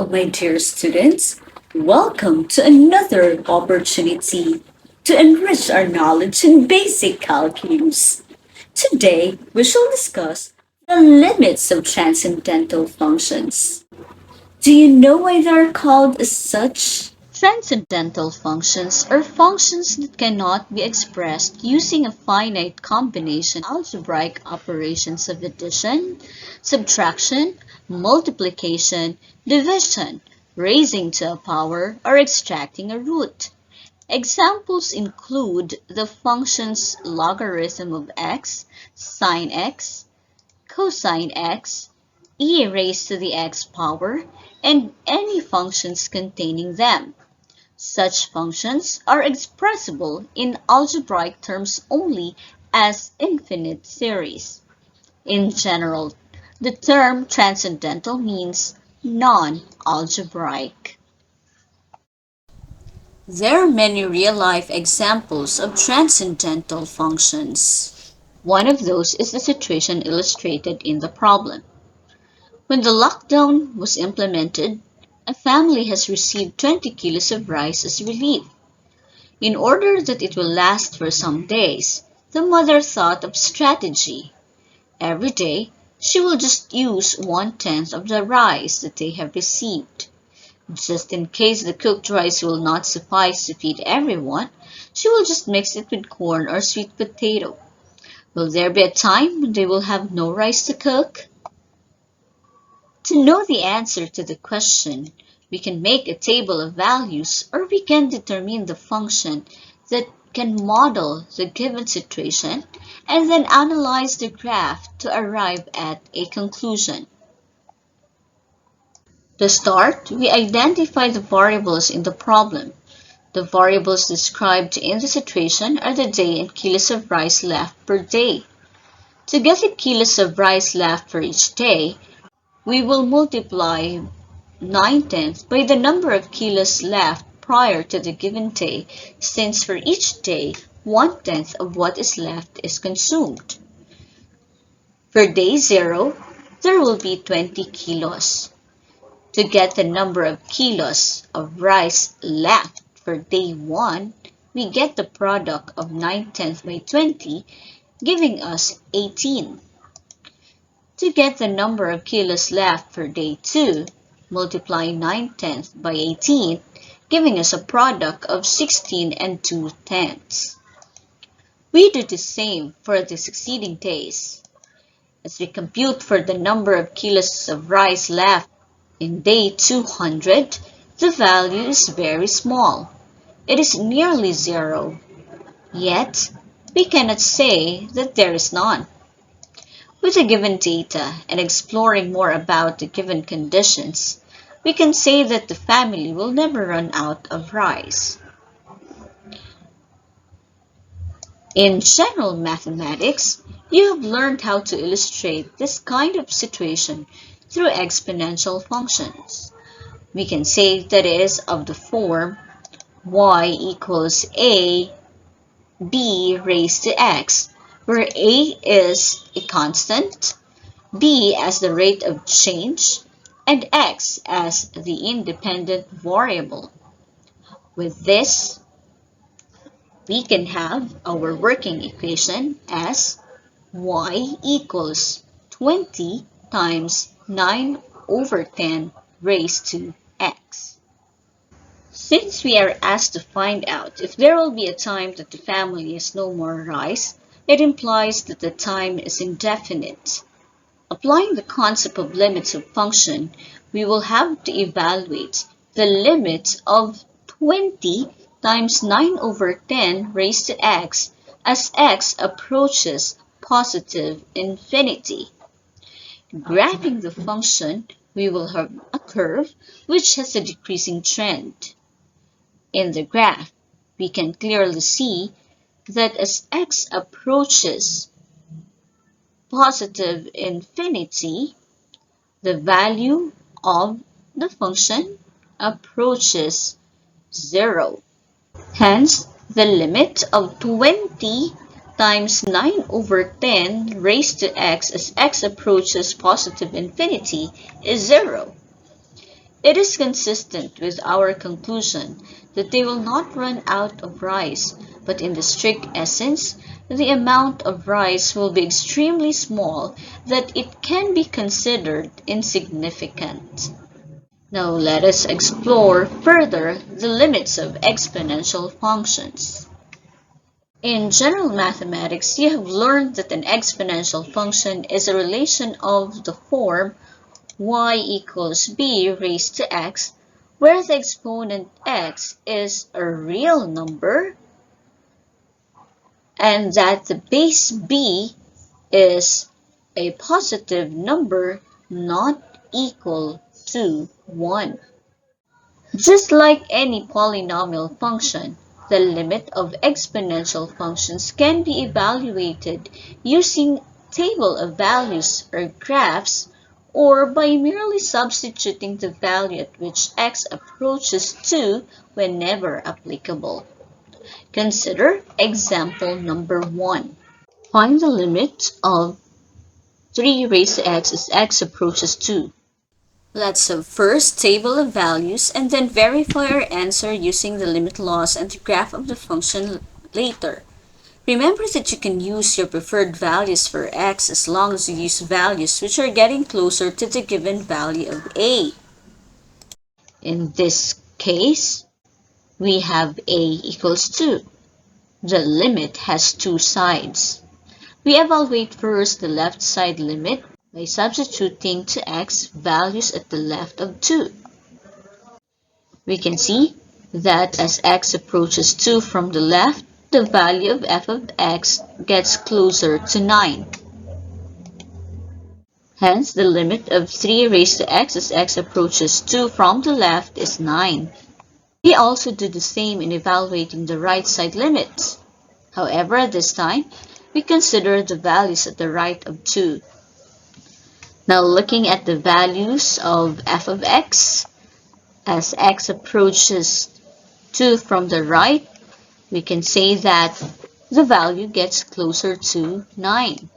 Hello, my dear students. Welcome to another opportunity to enrich our knowledge in basic calculus. Today, we shall discuss the limits of transcendental functions. Do you know why they are called as such? Transcendental functions are functions that cannot be expressed using a finite combination of algebraic operations of addition, subtraction, multiplication, division, raising to a power, or extracting a root. Examples include the functions logarithm of x, sine x, cosine x, e raised to the x power, and any functions containing them. Such functions are expressible in algebraic terms only as infinite series. In general, the term transcendental means non-algebraic. There are many real-life examples of transcendental functions. One of those is the situation illustrated in the problem. When the lockdown was implemented, a family has received 20 kilos of rice as relief. In order that it will last for some days, the mother thought of strategy. Every day, she will just use 1/10 of the rice that they have received. Just in case the cooked rice will not suffice to feed everyone, she will just mix it with corn or sweet potato. Will there be a time when they will have no rice to cook? To know the answer to the question, we can make a table of values or we can determine the function that can model the given situation and then analyze the graph to arrive at a conclusion. To start, we identify the variables in the problem. The variables described in the situation are the day and kilos of rice left per day. To get the kilos of rice left for each day, we will multiply 9/10 by the number of kilos left prior to the given day, since for each day, 1/10 of what is left is consumed. For day 0, there will be 20 kilos. To get the number of kilos of rice left for day 1, we get the product of 9/10 by 20, giving us 18. To get the number of kilos left for day 2, multiply 9/10 by 18, giving us a product of 16 and 2/10. We do the same for the succeeding days. As we compute for the number of kilos of rice left in day 200, the value is very small. It is nearly 0. Yet, we cannot say that there is none. With the given data and exploring more about the given conditions, we can say that the family will never run out of rice. In general mathematics, you have learned how to illustrate this kind of situation through exponential functions. We can say that it is of the form y equals a b raised to x, where a is a constant, b as the rate of change, and x as the independent variable. With this, we can have our working equation as y equals 20 times 9 over 10 raised to x. Since we are asked to find out if there will be a time that the family has no more rice, it implies that the time is indefinite. Applying the concept of limits of function, we will have to evaluate the limit of 20 times 9 over 10 raised to x as x approaches positive infinity. Graphing the function, we will have a curve which has a decreasing trend. In the graph, we can clearly see that as x approaches positive infinity, the value of the function approaches 0. Hence, the limit of 20 times 9 over 10 raised to x as x approaches positive infinity is 0. It is consistent with our conclusion that they will not run out of rice, but in the strict essence, the amount of rice will be extremely small that it can be considered insignificant. Now let us explore further the limits of exponential functions. In general mathematics, you have learned that an exponential function is a relation of the form y equals b raised to x, where the exponent x is a real number and that the base b is a positive number not equal to 1. Just like any polynomial function, the limit of exponential functions can be evaluated using table of values or graphs, or by merely substituting the value at which x approaches 2 whenever applicable. Consider example number 1. Find the limit of 3 raised to x as x approaches 2. Let's have first table of values and then verify our answer using the limit laws and the graph of the function later. Remember that you can use your preferred values for x as long as you use values which are getting closer to the given value of a. In this case, we have a equals 2. The limit has two sides. We evaluate first the left side limit by substituting to x values at the left of 2. We can see that as x approaches 2 from the left, the value of f of x gets closer to 9. Hence, the limit of 3 raised to x as x approaches 2 from the left is 9. We also do the same in evaluating the right side limits. However, this time, we consider the values at the right of 2. Now looking at the values of f of x, as x approaches 2 from the right, we can say that the value gets closer to 9.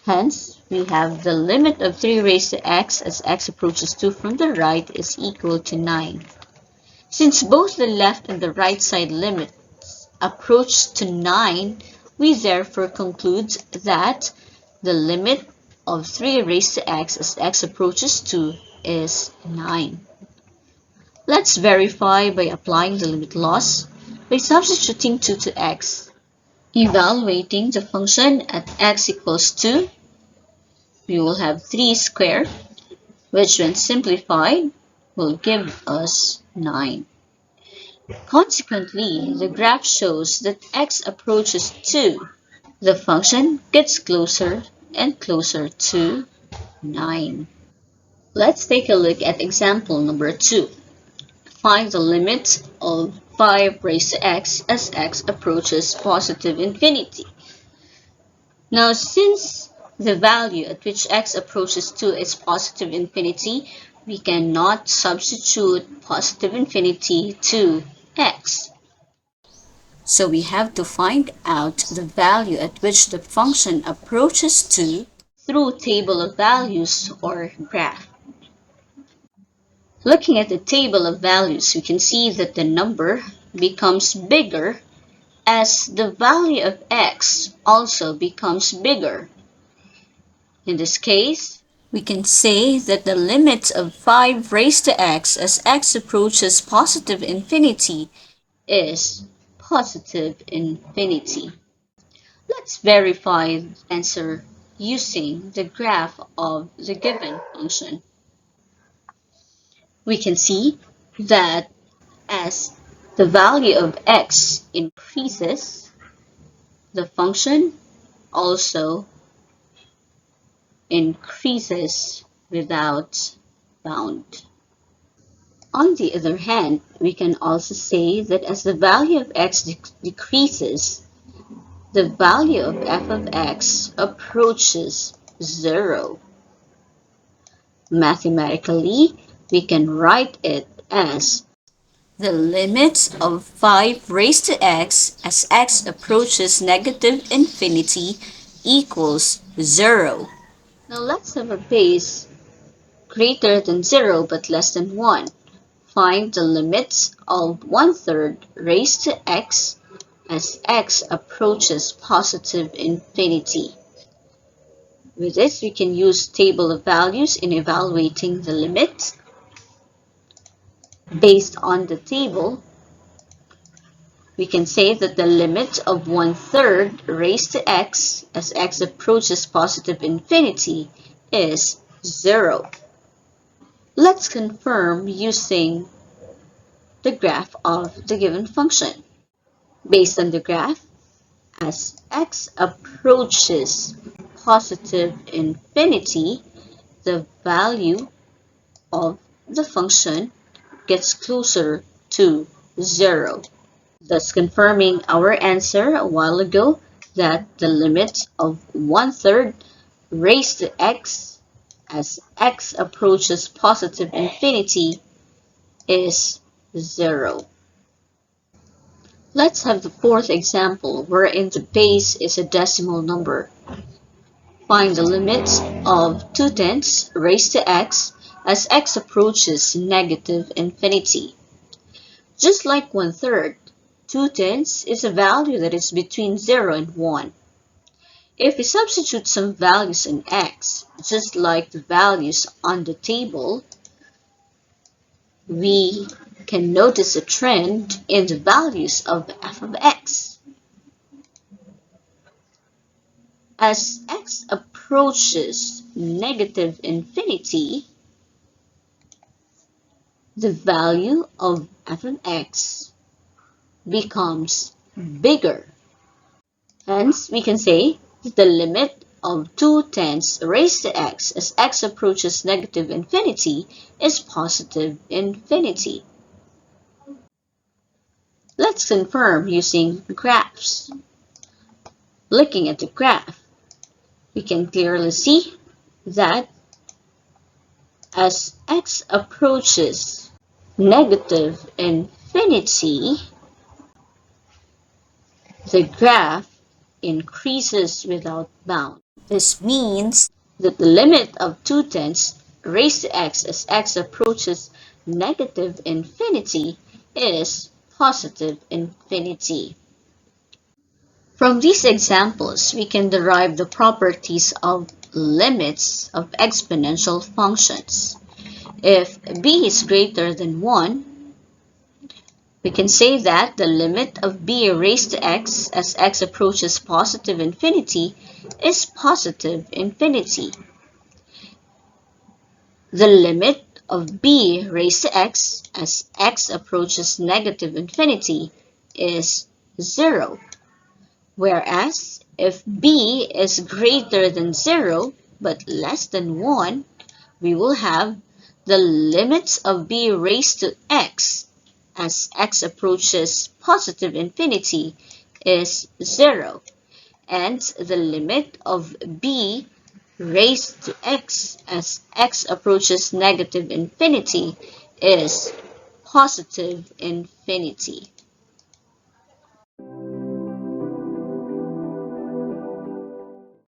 Hence, we have the limit of 3 raised to x as x approaches 2 from the right is equal to 9. Since both the left and the right side limits approach to 9, we therefore conclude that the limit of 3 raised to x as x approaches 2 is 9. Let's verify by applying the limit laws by substituting 2 to x. Evaluating the function at x equals 2, we will have 3 squared, which when simplified will give us 9. Consequently, the graph shows that x approaches 2. The function gets closer and closer to 9. Let's take a look at example number 2. Find the limit of 5 raised to x as x approaches positive infinity. Now, since the value at which x approaches 2 is positive infinity, we cannot substitute positive infinity to x. So we have to find out the value at which the function approaches 2 through table of values or graph. Looking at the table of values, we can see that the number becomes bigger as the value of x also becomes bigger. In this case, we can say that the limit of 5 raised to x as x approaches positive infinity is positive infinity. Let's verify the answer using the graph of the given function. We can see that as the value of x increases, the function also increases without bound. On the other hand, we can also say that as the value of x decreases, the value of f of x approaches 0. Mathematically, we can write it as the limit of 5 raised to x as x approaches negative infinity equals 0. Now let's have a base greater than 0 but less than 1. Find the limits of 1/3 raised to x as x approaches positive infinity. With this, we can use table of values in evaluating the limit. Based on the table, we can say that the limit of 1/3 raised to x as x approaches positive infinity is 0. Let's confirm using the graph of the given function. Based on the graph, as x approaches positive infinity, the value of the function gets closer to 0, thus confirming our answer a while ago that the limit of 1/3 raised to x as x approaches positive infinity is 0. Let's have the fourth example wherein the base is a decimal number. Find the limits of 2/10 raised to x as x approaches negative infinity. Just like 1/3, 2/10 is a value that is between 0 and 1. If we substitute some values in x, just like the values on the table, we can notice a trend in the values of f of x. As x approaches negative infinity, the value of f of x becomes bigger. Hence, we can say that the limit of 2/10 raised to x as x approaches negative infinity is positive infinity. Let's confirm using graphs. Looking at the graph, we can clearly see that as x approaches negative infinity, the graph increases without bound. This means that the limit of 2/10 raised to x as x approaches negative infinity is positive infinity. From these examples, we can derive the properties of limits of exponential functions. If b is greater than 1, we can say that the limit of b raised to x as x approaches positive infinity is positive infinity. The limit of b raised to x as x approaches negative infinity is 0. Whereas if b is greater than 0 but less than 1, we will have the limits of b raised to x as x approaches positive infinity is 0, and the limit of b raised to x as x approaches negative infinity is positive infinity.